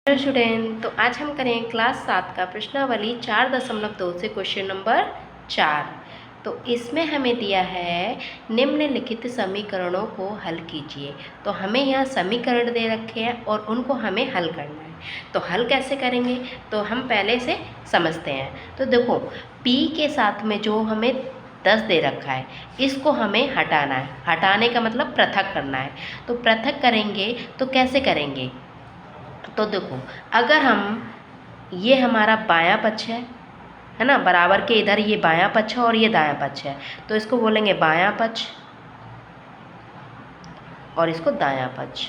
Hello student, तो आज हम करें क्लास 7 का प्रश्नावली 4.2 से क्वेश्चन नंबर 4। तो इसमें हमें दिया है निम्नलिखित समीकरणों को हल कीजिए। तो हमें यहाँ समीकरण दे रखे हैं और उनको हमें हल करना है। तो हल कैसे करेंगे तो हम पहले से समझते हैं। तो देखो, p के साथ में जो हमें 10 दे रखा है, इसको हमें हटाना है। हटाने का मतलब पृथक करना है। तो पृथक करेंगे तो कैसे करेंगे? तो देखो, अगर हम ये हमारा बायां पक्ष है ना, बराबर के इधर ये बायां पक्ष है और ये दायां पक्ष है, तो इसको बोलेंगे बायां पक्ष और इसको दायां पक्ष।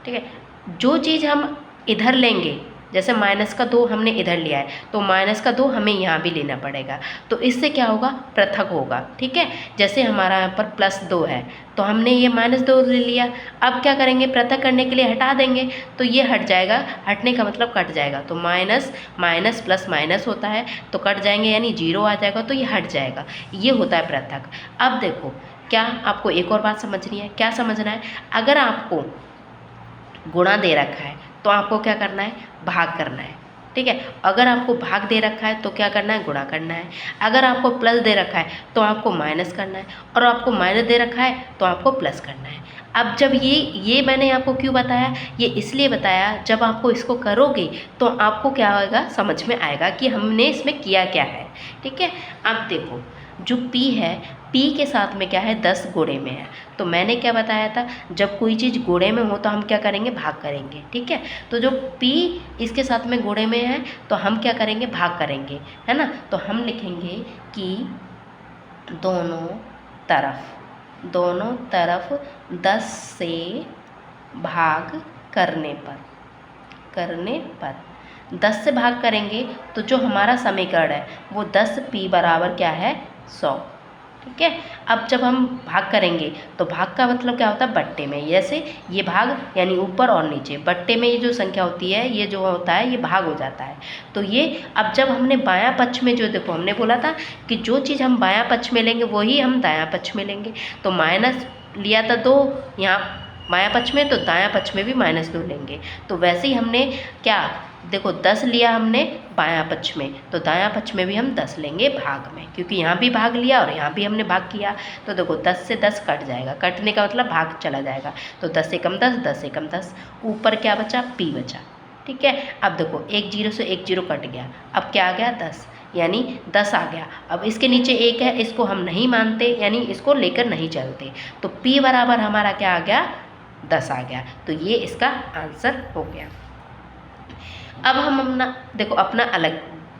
ठीक है। जो चीज़ हम इधर लेंगे, जैसे -2 हमने इधर लिया है तो -2 हमें यहाँ भी लेना पड़ेगा। तो इससे क्या होगा? पृथक होगा। ठीक है। जैसे हमारा यहाँ पर +2 है तो हमने ये -2 ले लिया। अब क्या करेंगे? पृथक करने के लिए हटा देंगे तो ये हट जाएगा। हटने का मतलब कट जाएगा। तो माइनस माइनस प्लस माइनस होता है तो कट जाएंगे, यानी 0 आ जाएगा तो ये हट जाएगा। ये होता है पृथक। अब देखो, क्या आपको एक और बात समझनी है? क्या समझना है? अगर आपको गुणा दे रखा है तो आपको क्या करना है? भाग करना है। ठीक है। अगर आपको भाग दे रखा है तो क्या करना है? गुणा करना है। अगर आपको प्लस दे रखा है तो आपको माइनस करना है, और आपको माइनस दे रखा है तो आपको प्लस करना है। अब जब ये मैंने आपको क्यों बताया? ये इसलिए बताया, जब आपको इसको करोगे तो आपको क्या होगा? समझ में आएगा कि हमने इसमें किया क्या है। ठीक है। अब देखो, जो p है, p के साथ में क्या है? 10 गुणे में है। तो मैंने क्या बताया था? जब कोई चीज़ गुणे में हो तो हम क्या करेंगे? भाग करेंगे। ठीक है। तो जो p इसके साथ में गुणे में है तो हम क्या करेंगे? भाग करेंगे, है ना। तो हम लिखेंगे कि दोनों तरफ 10 से भाग करने पर 10 से भाग करेंगे तो जो हमारा समीकरण है वो 10p बराबर क्या है? 100। ठीक है। अब जब हम भाग करेंगे तो भाग का मतलब क्या होता है? बट्टे में। जैसे ये भाग यानी ऊपर और नीचे, बट्टे में ये जो संख्या होती है, ये जो होता है ये भाग हो जाता है। तो ये अब जब हमने बायां पक्ष में, जो देखो हमने बोला था कि जो चीज़ हम बायां पक्ष में लेंगे वही हम दायां पक्ष में लेंगे। तो माइनस लिया था 2 यहाँ बायां पक्ष में, तो दायां पक्ष में भी -2 लेंगे। तो वैसे ही हमने क्या, देखो 10 लिया हमने बायां पक्ष में, तो दायां पक्ष में भी हम 10 लेंगे भाग में, क्योंकि यहाँ भी भाग लिया और यहाँ भी हमने भाग किया। तो देखो 10 से 10 कट जाएगा, कटने का मतलब भाग चला जाएगा। तो 10 से कम 10, 10 से कम 10, ऊपर क्या बचा? p बचा। ठीक है। अब देखो, एक 0 से एक 0 कट गया, अब क्या आ गया? 10, यानी 10 आ गया। अब इसके नीचे 1 है, इसको हम नहीं मानते, यानी इसको लेकर नहीं चलते। तो p बराबर हमारा क्या आ गया? 10 आ गया। तो ये इसका आंसर हो गया। अब हम अपना अलग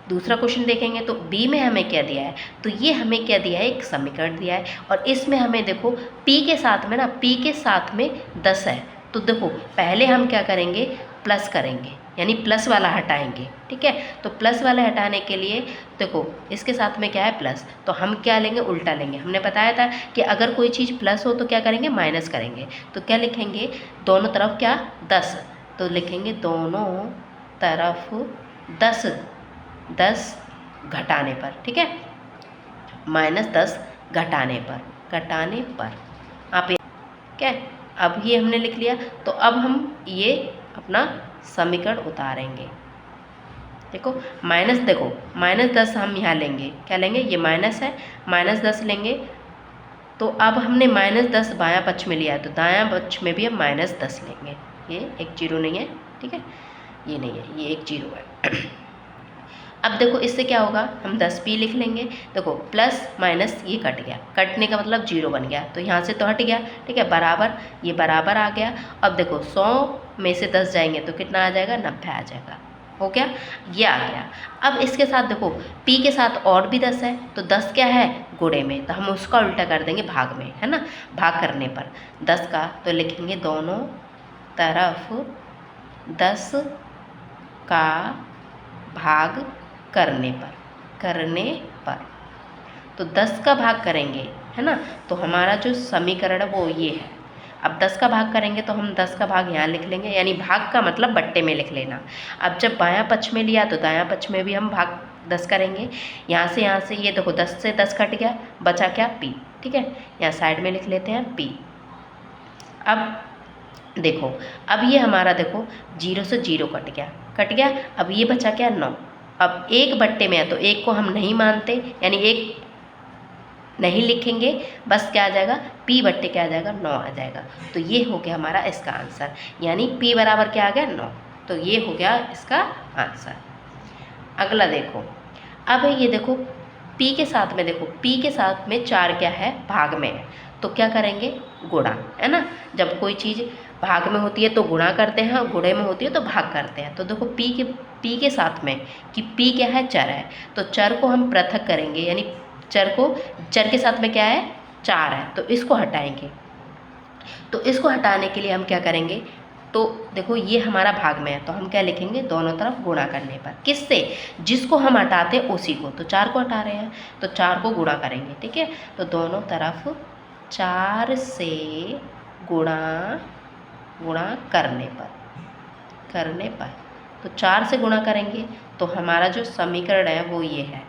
दूसरा क्वेश्चन देखेंगे। तो बी में हमें क्या दिया है? तो ये हमें क्या दिया है? एक समीकरण दिया है, और इसमें हमें देखो p के साथ में p के साथ में 10 है। तो देखो, पहले हम क्या करेंगे? प्लस करेंगे, यानी प्लस वाला हटाएंगे। ठीक है। तो प्लस वाला हटाने के लिए देखो, इसके साथ में क्या है? प्लस। तो हम क्या लेंगे? उल्टा लेंगे। हमने बताया था कि अगर कोई चीज़ प्लस हो तो क्या करेंगे? माइनस करेंगे। तो क्या लिखेंगे? दोनों तरफ क्या? 10। तो लिखेंगे दोनों तरफ 10 घटाने पर। ठीक है। -10 घटाने पर आप क्या, अब ये हमने लिख लिया। तो अब हम ये अपना समीकरण उतारेंगे। देखो -10 हम यहाँ लेंगे। क्या लेंगे? ये माइनस है, -10 लेंगे। तो अब हमने -10 बायां पक्ष में लिया है, तो दायां पक्ष में भी हम -10 लेंगे। ये एक 0 नहीं है। ठीक है। ये नहीं है, ये एक 0 है। अब देखो, इससे क्या होगा? हम 10p लिख लेंगे। देखो, प्लस माइनस ये कट गया, कटने का मतलब 0 बन गया, तो यहाँ से तो हट गया। ठीक है। बराबर, ये बराबर आ गया। अब देखो, 100 में से 10 जाएंगे तो कितना आ जाएगा? 90 आ जाएगा। हो गया, ये आ गया। अब इसके साथ देखो, p के साथ और भी 10 है, तो 10 क्या है? गुणे में, तो हम उसका उल्टा कर देंगे भाग में, है ना। भाग करने पर 10 का, तो लिखेंगे दोनों तरफ 10 का भाग करने पर। तो 10 का भाग करेंगे, है ना। तो हमारा जो समीकरण है वो ये है। अब 10 का भाग करेंगे तो हम 10 का भाग यहाँ लिख लेंगे, यानी भाग का मतलब बट्टे में लिख लेना। अब जब बायां पक्ष में लिया तो दायां पक्ष में भी हम भाग 10 करेंगे। यहाँ से ये देखो, 10 से 10 कट गया, बचा क्या? p। ठीक है। यहाँ साइड में लिख लेते हैं p। अब देखो अब ये हमारा देखो 0 से 0 कट गया। अब ये बचा क्या 9। अब एक बट्टे में है तो एक को हम नहीं मानते, यानी एक नहीं लिखेंगे, बस क्या आ जाएगा p बट्टे क्या आ जाएगा 9 आ जाएगा। तो ये हो गया हमारा इसका आंसर, यानी p बराबर क्या आ गया 9। तो ये हो गया इसका आंसर। अगला देखो, अब ये देखो p के साथ में, देखो p के साथ में 4 क्या है भाग में है, तो क्या करेंगे गुणा, है ना। जब कोई चीज़ भाग में होती है तो गुणा करते हैं और गुणे में होती है तो भाग करते हैं। तो देखो p के साथ में कि p क्या है चर है, तो चर को हम पृथक करेंगे, यानी चर के साथ में क्या है 4 है, तो इसको हटाएंगे। तो इसको हटाने के लिए हम क्या करेंगे, तो देखो ये हमारा भाग में है तो हम क्या लिखेंगे दोनों तरफ गुणा करने पर, किससे, जिसको हम हटाते हैं उसी को, तो 4 को हटा रहे हैं तो 4 को गुणा करेंगे, ठीक है। तो दोनों तरफ 4 से गुणा करने पर तो 4 से गुणा करेंगे तो हमारा जो समीकरण है वो ये है,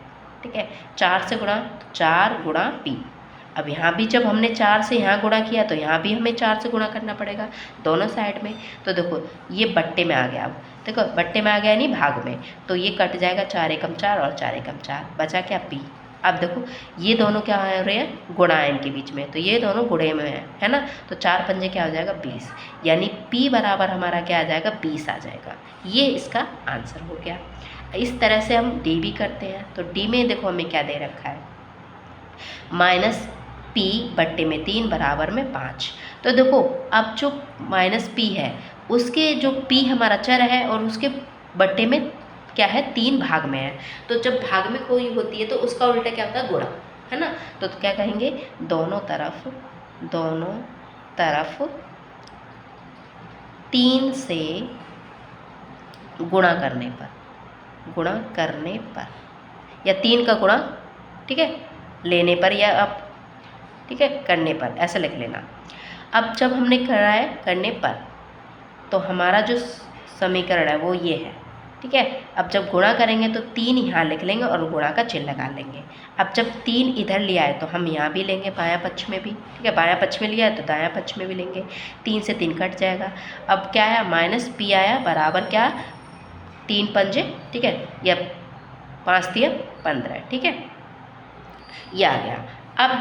ठीक है। 4 से गुणा तो 4 गुणा p। अब यहाँ भी जब हमने 4 से यहाँ गुणा किया तो यहाँ भी हमें 4 से गुणा करना पड़ेगा दोनों साइड में। तो देखो ये बट्टे में आ गया, अब देखो बट्टे में आ गया नहीं भाग में, तो ये कट जाएगा 4 एकम 4 और 4 एकम 4, बचा क्या p। अब देखो ये दोनों क्या हो रहे हैं गुणा है इनके बीच में, तो ये दोनों गुणे में है ना। तो 4 पंजे क्या हो जाएगा 20, यानी p बराबर हमारा क्या आ जाएगा 20 आ जाएगा। ये इसका आंसर हो गया। इस तरह से हम d भी करते हैं। तो d में देखो हमें क्या दे रखा है, माइनस p बट्टे में 3 बराबर में 5। तो देखो अब जो माइनस p है उसके जो p हमारा चर है और उसके बट्टे में क्या है 3 भाग में है, तो जब भाग में कोई होती है तो उसका उल्टा क्या होता है गुणा, है ना। तो क्या कहेंगे दोनों तरफ 3 से गुणा करने पर या 3 का गुणा, ठीक है, लेने पर या अब, ठीक है, करने पर ऐसा लिख लेना। अब जब हमने करा है करने पर तो हमारा जो समीकरण है वो ये है, ठीक है। अब जब गुणा करेंगे तो 3 यहाँ लिख लेंगे और गुणा का चिन्ह लगा लेंगे। अब जब 3 इधर लिया है तो हम यहाँ भी लेंगे बायां पक्ष में भी, ठीक है, बायां पक्ष में लिया है तो दायां पक्ष में भी लेंगे। 3 से 3 कट जाएगा। अब क्या आया माइनस p आया बराबर क्या 3 पंजे, ठीक है, या 5 तिया 15, ठीक है, ये आ गया। अब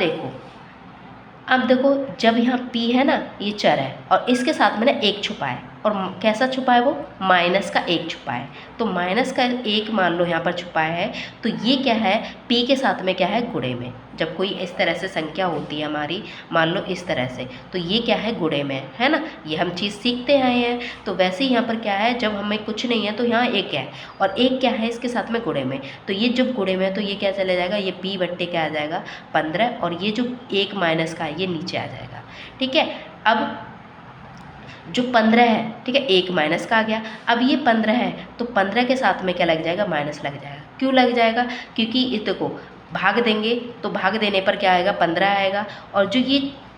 देखो जब यहाँ p है ना ये चर है और इसके साथ में ना 1 छुपा है, और कैसा छुपा है वो माइनस का 1 छुपा है। तो माइनस का 1 मान लो यहाँ पर छुपा है, तो ये क्या है p के साथ में क्या है गुणे में। जब कोई इस तरह से संख्या होती है हमारी, मान लो इस तरह से, तो ये क्या है गुणे में, है ना। ये हम चीज़ सीखते आए हैं। तो वैसे ही यहाँ पर क्या है, जब हमें कुछ नहीं है तो यहाँ 1 है और 1 क्या है इसके साथ में गुणे में, तो ये जब गुणे में है तो ये क्या चला जाएगा, ये p बट्टे क्या आ जाएगा 15, और ये जो 1 माइनस का है ये नीचे आ जाएगा, ठीक है। अब जो 15 है, ठीक है, 1 माइनस का आ गया। अब ये 15 है तो 15 के साथ में क्या लग जाएगा माइनस लग जाएगा। क्यों लग जाएगा, क्योंकि इस देखो भाग देंगे तो भाग देने पर क्या आएगा 15 आएगा, और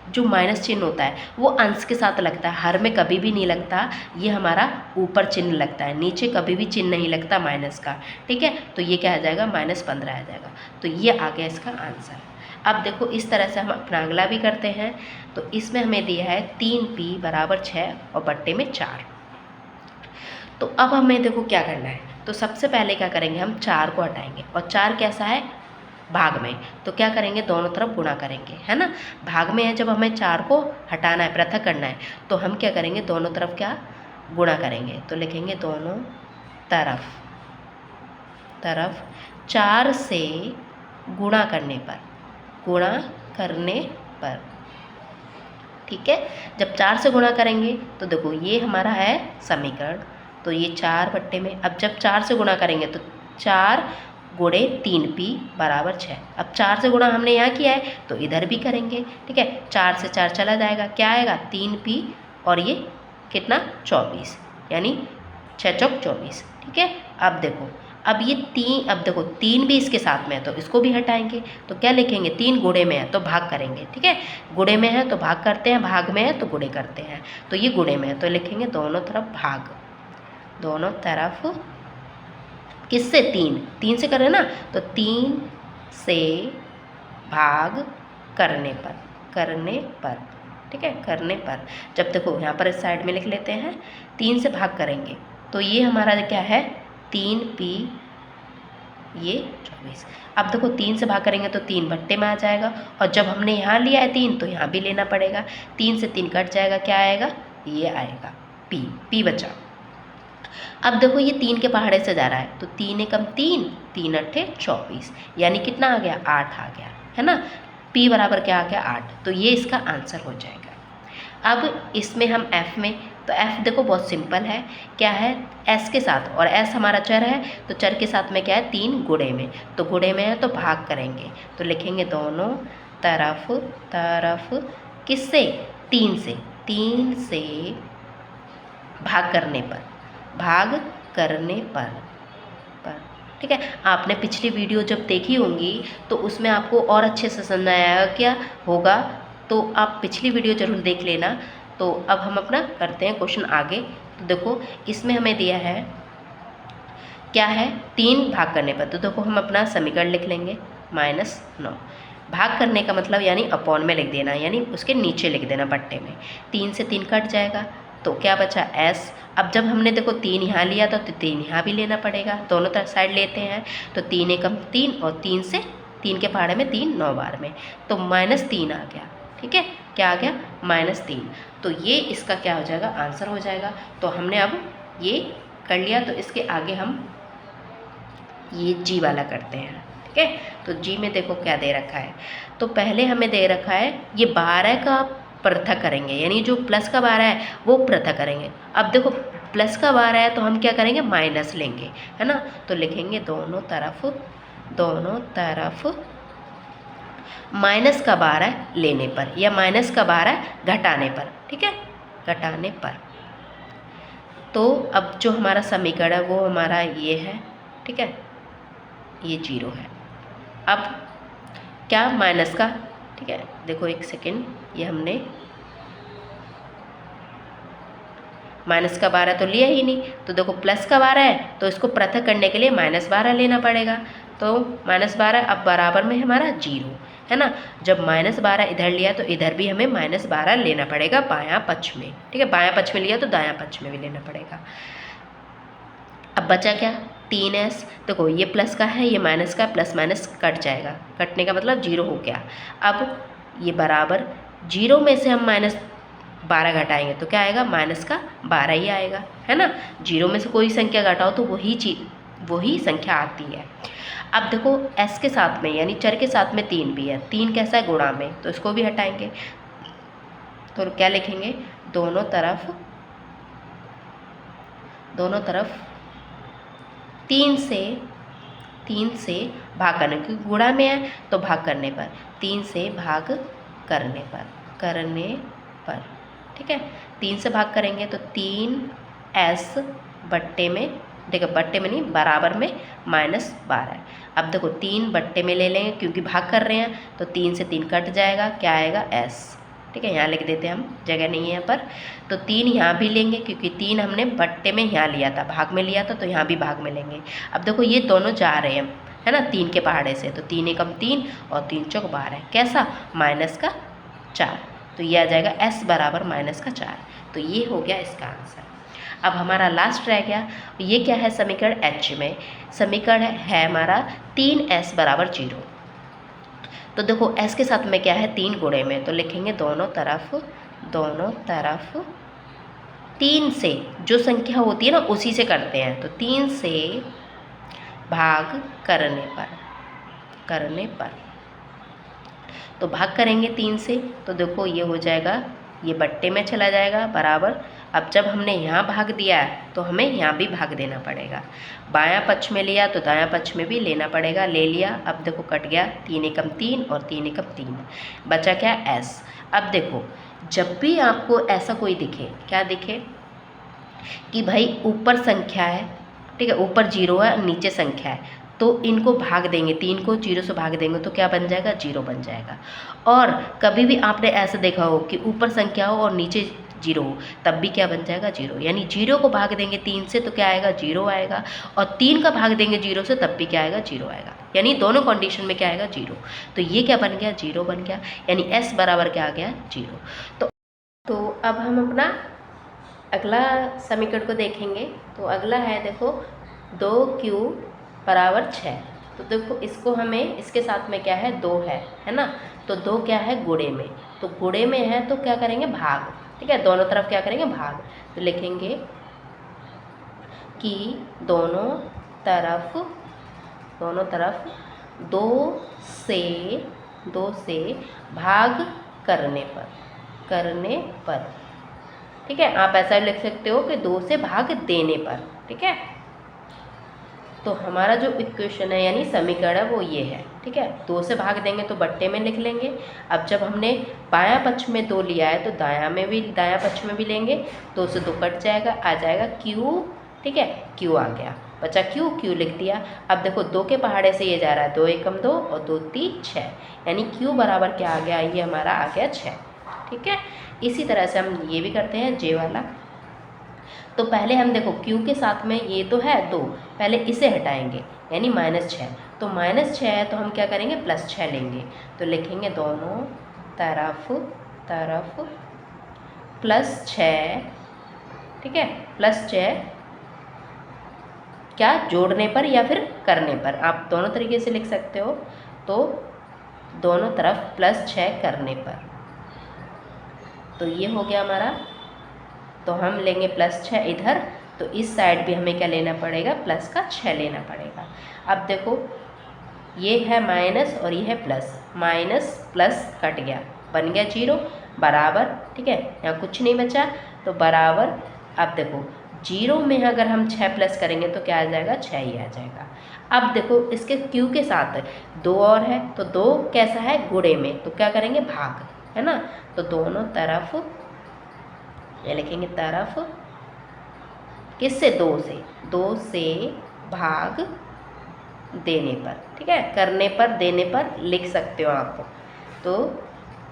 जो माइनस चिन्ह होता है वो अंश के साथ लगता है, हर में कभी भी नहीं लगता, ये हमारा ऊपर चिन्ह लगता है, नीचे कभी भी चिन्ह नहीं लगता माइनस का, ठीक है। तो ये क्या आ जाएगा -15 आ जाएगा। तो ये आ गया इसका आंसर। अब देखो इस तरह से हम अपना अगला भी करते हैं। तो इसमें हमें दिया है 3p बराबर 6 और बट्टे में 4। तो अब हमें देखो क्या करना है, तो सबसे पहले क्या करेंगे हम 4 को हटाएंगे, और 4 कैसा है भाग में, तो क्या करेंगे दोनों तरफ गुणा करेंगे, है ना। भाग में है जब हमें 4 को हटाना है पृथक करना है तो हम क्या करेंगे दोनों तरफ क्या गुणा करेंगे। तो लिखेंगे दोनों तरफ 4 से गुणा करने पर, ठीक है। जब 4 से गुणा करेंगे तो देखो ये हमारा है समीकरण, तो ये 4 बट्टे में, अब जब 4 से गुणा करेंगे तो 4 गुणे 3p बराबर 6। अब 4 से गुणा हमने यहाँ किया है तो इधर भी करेंगे, ठीक है। 4 से 4 चला जाएगा, क्या आएगा 3p और ये कितना 24, यानी 6 चौक 24, ठीक है। अब देखो अब देखो 3 भी इसके साथ में है तो इसको भी हटाएंगे, तो क्या लिखेंगे 3 गुणे में है तो भाग करेंगे, ठीक है। गुणे में है तो भाग करते हैं, भाग में है तो गुणे करते हैं, तो ये गुणे में है तो लिखेंगे दोनों तरफ किससे 3 से करें ना, तो 3 से भाग करने पर ठीक है, करने पर। जब देखो यहाँ पर इस साइड में लिख लेते हैं, 3 से भाग करेंगे तो ये हमारा क्या है 3p ये 24। अब देखो 3 से भाग करेंगे तो 3 भट्टे में आ जाएगा, और जब हमने यहाँ लिया है 3 तो यहाँ भी लेना पड़ेगा। 3 से 3 कट जाएगा, क्या आएगा ये आएगा p बचा। अब देखो ये 3 के पहाड़े से जा रहा है तो 3 एकम 3, 3 अट्ठे 24, यानी कितना आ गया 8 आ गया, है ना। p बराबर क्या आ गया 8, तो ये इसका आंसर हो जाएगा। अब इसमें हम f में, तो f देखो बहुत सिंपल है, क्या है s के साथ, और s हमारा चर है तो चर के साथ में क्या है 3 गुणे में, तो गुणे में है तो भाग करेंगे तो लिखेंगे दोनों तरफ किससे 3 से, 3 से भाग करने पर, ठीक है। आपने पिछली वीडियो जब देखी होंगी तो उसमें आपको और अच्छे से समझ आया क्या होगा, तो आप पिछली वीडियो जरूर देख लेना। तो अब हम अपना करते हैं क्वेश्चन आगे। तो देखो इसमें हमें दिया है क्या है 3 भाग करने पर, तो देखो हम अपना समीकरण लिख लेंगे -9। भाग करने का मतलब यानी अपॉन में लिख देना, यानी उसके नीचे लिख देना बट्टे में। 3 से 3 कट जाएगा तो क्या बचा s। अब जब हमने देखो 3 यहाँ लिया था तो 3 यहाँ भी लेना पड़ेगा, दोनों तरफ साइड लेते हैं तो 3 एकम 3, और 3 से 3 के पहाड़े में 3 9 बार में, तो -3 आ गया, ठीक है। क्या आ गया -3, तो ये इसका क्या हो जाएगा आंसर हो जाएगा। तो हमने अब ये कर लिया, तो इसके आगे हम ये जी वाला करते हैं, ठीक है। तो जी में देखो क्या दे रखा है, तो पहले हमें दे रखा है ये 12 का पृथक करेंगे, यानी जो प्लस का 12 है वो पृथक करेंगे। अब देखो प्लस का 12 है तो हम क्या करेंगे माइनस लेंगे, है ना। तो लिखेंगे दोनों तरफ माइनस का 12 लेने पर, या माइनस का 12 घटाने पर, ठीक है, घटाने पर। तो अब जो हमारा समीकरण है वो हमारा ये है, ठीक है, ये 0 है। अब क्या माइनस का, ठीक है, देखो एक सेकेंड, ये हमने माइनस का 12 तो लिया ही नहीं, तो देखो प्लस का 12 है तो इसको पृथक करने के लिए -12 लेना पड़ेगा। तो -12 अब बराबर में हमारा 0, है ना। जब -12 इधर लिया तो इधर भी हमें -12 लेना पड़ेगा बायां पक्ष में, ठीक है, बायां पक्ष में लिया तो दायां पक्ष में भी लेना पड़ेगा। अब बचा क्या 3s, देखो ये प्लस का है, ये माइनस का, प्लस माइनस कट जाएगा, कटने का मतलब 0 हो गया। अब ये बराबर 0 में से हम -12 घटाएंगे तो क्या आएगा -12 ही आएगा, है ना। 0 में से कोई संख्या घटाओ तो वही संख्या आती है। अब देखो s के साथ में यानी चर के साथ में 3 भी है, 3 कैसा है गुणा में, तो इसको भी हटाएंगे तो क्या लिखेंगे दोनों तरफ 3 से भाग करने, क्योंकि गुणा में है तो भाग करने पर, 3 से भाग करने पर, ठीक है। 3 से भाग करेंगे तो 3s बट्टे में, देखो बट्टे में नहीं बराबर में -12 है। अब देखो 3 बट्टे में ले लेंगे क्योंकि भाग कर रहे हैं, तो 3 से 3 कट जाएगा, क्या आएगा s, ठीक है। यहाँ लिख देते हैं, हम जगह नहीं है यहाँ पर, तो 3 यहाँ भी लेंगे क्योंकि 3 हमने बट्टे में यहाँ लिया था, भाग में लिया था, तो यहाँ भी भाग में लेंगे। अब देखो ये दोनों जा रहे हैं, है ना, 3 के पहाड़े से, तो 3 एकम 3 और 3 चौक 12, कैसा -4, तो ये आ जाएगा s बराबर -4। तो ये हो गया इसका आंसर। अब हमारा लास्ट रह गया, ये क्या है समीकरण h में, समीकरण है हमारा 3s बराबर 0। तो देखो s के साथ में क्या है 3 गुणे में, तो लिखेंगे दोनों तरफ 3 से जो संख्या होती है ना उसी से करते हैं, तो 3 से भाग करने पर, तो भाग करेंगे 3 से, तो देखो ये हो जाएगा, ये बट्टे में चला जाएगा बराबर। अब जब हमने यहाँ भाग दिया है तो हमें यहाँ भी भाग देना पड़ेगा, बायां पक्ष में लिया तो दायां पक्ष में भी लेना पड़ेगा, ले लिया। अब देखो कट गया, 3 एकम 3 और 3 एकम 3, बचा क्या s। अब देखो जब भी आपको ऐसा कोई दिखे, क्या दिखे कि भाई ऊपर संख्या है, ठीक है, ऊपर 0 है नीचे संख्या है, तो इनको भाग देंगे, 3 को 0 से भाग देंगे तो क्या बन जाएगा 0 बन जाएगा। और कभी भी आपने ऐसा देखा हो कि ऊपर संख्या हो और नीचे 0 हो, तब भी क्या बन जाएगा 0, यानी 0 को भाग देंगे 3 से तो क्या आएगा 0 आएगा, और 3 का भाग देंगे 0 से तब भी क्या आएगा 0 आएगा, यानी दोनों कंडीशन में क्या आएगा 0। तो ये क्या बन गया 0 बन गया, यानी s बराबर क्या आ गया 0। तो तो अब हम अपना अगला समीकरण को देखेंगे। तो अगला है देखो 2q बराबर 6। तो देखो इसको हमें इसके साथ में क्या है 2 है ना। तो 2 क्या है गुणे में, तो गुणे में है तो क्या करेंगे भाग, ठीक है, दोनों तरफ क्या करेंगे भाग। तो लिखेंगे कि दोनों तरफ 2 से भाग करने पर, ठीक है। आप ऐसा लिख सकते हो कि 2 से भाग देने पर, ठीक है। तो हमारा जो इक्वेशन है यानी समीकरण है वो ये है, ठीक है। 2 से भाग देंगे तो बट्टे में लिख लेंगे। अब जब हमने बायां पक्ष में 2 लिया है तो दायां पक्ष में भी लेंगे। 2 से 2 कट जाएगा, आ जाएगा q, ठीक है, q आ गया, बचा q लिख दिया। अब देखो 2 के पहाड़े से ये जा रहा है 2 एकम 2 और 2 3 6, यानी q बराबर क्या आ गया, ये हमारा आ गया 6, ठीक है। इसी तरह से हम ये भी करते हैं j वाला। तो पहले हम देखो q के साथ में ये तो है 2, पहले इसे हटाएंगे यानी -6। तो -6 है तो हम क्या करेंगे +6 लेंगे। तो लिखेंगे दोनों तरफ +6, ठीक है, +6 क्या जोड़ने पर या फिर करने पर, आप दोनों तरीके से लिख सकते हो। तो दोनों तरफ +6 करने पर, तो ये हो गया हमारा। तो हम लेंगे +6 इधर, तो इस साइड भी हमें क्या लेना पड़ेगा, +6 लेना पड़ेगा। अब देखो ये है माइनस और ये है प्लस, माइनस प्लस कट गया, बन गया 0 बराबर, ठीक है, यहाँ कुछ नहीं बचा तो बराबर। अब देखो 0 में अगर हम 6 प्लस करेंगे तो क्या आ जाएगा, 6 ही आ जाएगा। अब देखो इसके q के साथ 2 और है, तो 2 कैसा है गुणे में, तो क्या करेंगे भाग, है ना। तो दोनों तरफ ये लिखेंगे तरफ किससे, 2 से भाग देने पर, ठीक है, करने पर देने पर लिख सकते हो आप।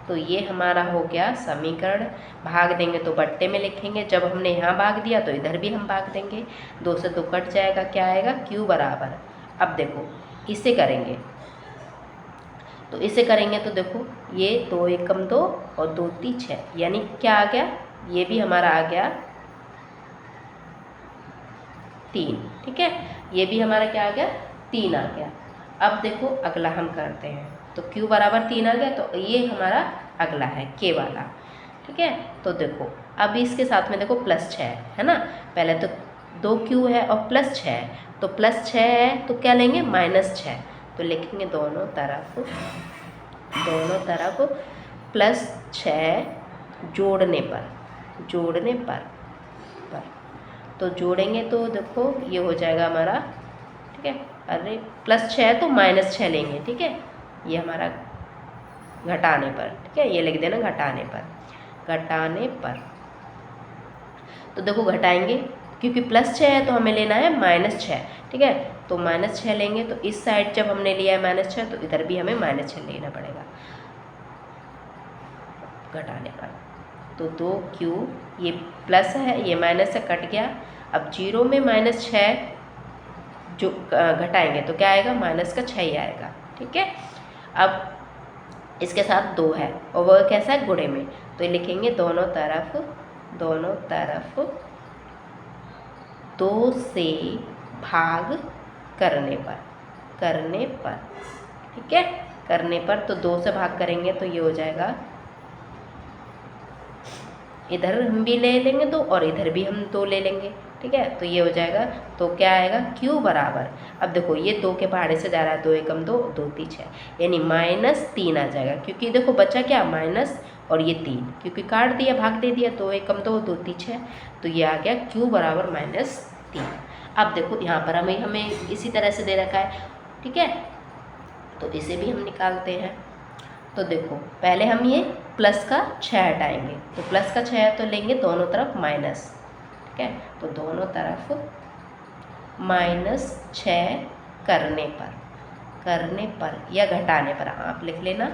तो ये हमारा हो गया समीकरण। भाग देंगे तो बट्टे में लिखेंगे, जब हमने यहाँ भाग दिया तो इधर भी हम भाग देंगे। 2 से 2 कट जाएगा, क्या आएगा q बराबर। अब देखो इसे करेंगे, तो इसे करेंगे तो देखो ये 2 एकम 2 और 2 3 6, यानी क्या आ गया, ये भी हमारा आ गया 3, ठीक है, ये भी हमारा क्या आ गया 3 आ गया। अब देखो अगला हम करते हैं, तो q बराबर 3 आ गया, तो ये हमारा अगला है k वाला, ठीक है। तो देखो अब इसके साथ में देखो +6 है ना, पहले तो 2q है और +6 है, तो +6 है तो क्या लेंगे -6। तो लिखेंगे दोनों तरफ +6 जोड़ने पर, तो जोड़ेंगे तो देखो ये हो जाएगा हमारा, ठीक है, अरे +6 है तो -6 लेंगे, ठीक है, ये हमारा घटाने पर, ठीक है, ये लिख देना घटाने पर। तो देखो घटाएंगे क्योंकि +6 है तो हमें लेना है -6, ठीक है, तो -6 लेंगे। तो इस साइड जब हमने लिया है -6 तो इधर भी हमें -6 लेना पड़ेगा घटाने पर। तो 2q, ये प्लस है ये माइनस से कट गया। अब 0 में -6 जो घटाएंगे तो क्या आएगा, माइनस का 6 ही आएगा, ठीक है। अब इसके साथ 2 है और वह कैसा है गुणे में, तो ये लिखेंगे दोनों तरफ 2 से भाग करने पर, ठीक है, करने पर। तो 2 से भाग करेंगे तो ये हो जाएगा, इधर हम भी ले लेंगे 2 और इधर भी हम 2 ले लेंगे, ठीक है, तो ये हो जाएगा। तो क्या आएगा q बराबर, अब देखो ये 2 के पहाड़े से जा रहा है 2 एकम 2 2 3 6, यानी -3 आ जाएगा, क्योंकि देखो बचा क्या माइनस और ये 3, क्योंकि काट दिया भाग दे दिया 2 एकम 2 2 3 6, तो ये आ गया q बराबर -3। अब देखो यहाँ पर हमें इसी तरह से दे रखा है, ठीक है, तो इसे भी हम निकालते हैं। तो देखो पहले हम ये प्लस का 6 हटाएंगे, तो प्लस का 6 है तो लेंगे दोनों तरफ माइनस, ठीक है, तो दोनों तरफ -6 करने पर या घटाने पर आप लिख लेना।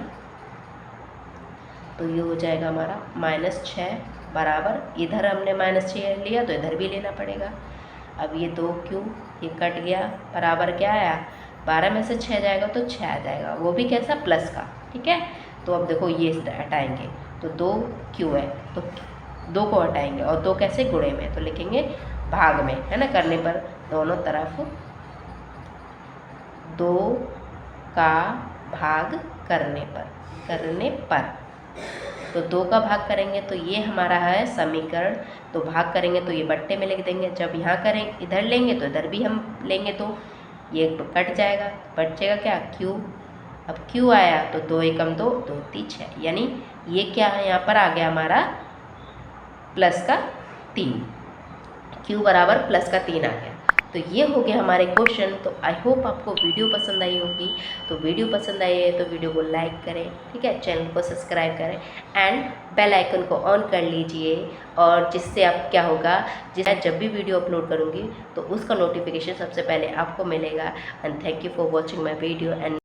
तो ये हो जाएगा हमारा -6 बराबर, इधर हमने -6 लिया तो इधर भी लेना पड़ेगा। अब ये 2q ये कट गया, बराबर क्या आया, 12 में से 6 जाएगा तो 6 आ जाएगा, वो भी कैसा प्लस का, ठीक है। तो अब देखो ये हटाएंगे तो 2 क्यू है, तो 2 को हटाएंगे और 2 कैसे गुणे में, तो लिखेंगे भाग में, है ना। करने पर दोनों तरफ 2 का भाग करने पर तो 2 का भाग करेंगे तो ये हमारा है समीकरण। तो भाग करेंगे तो ये बट्टे में लिख देंगे, जब यहाँ करें इधर लेंगे तो इधर भी हम लेंगे तो ये कट जाएगा, बचेगा क्या क्यू। अब क्यू आया तो 2 एकम 2, 2 3 6, यानी ये क्या है यहाँ पर आ गया हमारा प्लस का 3, क्यू बराबर प्लस का 3 आ गया। तो ये हो गया हमारे क्वेश्चन। तो आई होप आपको वीडियो पसंद आई होगी। तो वीडियो पसंद आई है तो वीडियो को लाइक करें, ठीक है, चैनल को सब्सक्राइब करें एंड बेल आइकन को ऑन कर लीजिए, और जिससे आप क्या होगा, जब भी वीडियो अपलोड करूँगी तो उसका नोटिफिकेशन सबसे पहले आपको मिलेगा। And thank you for watching my video and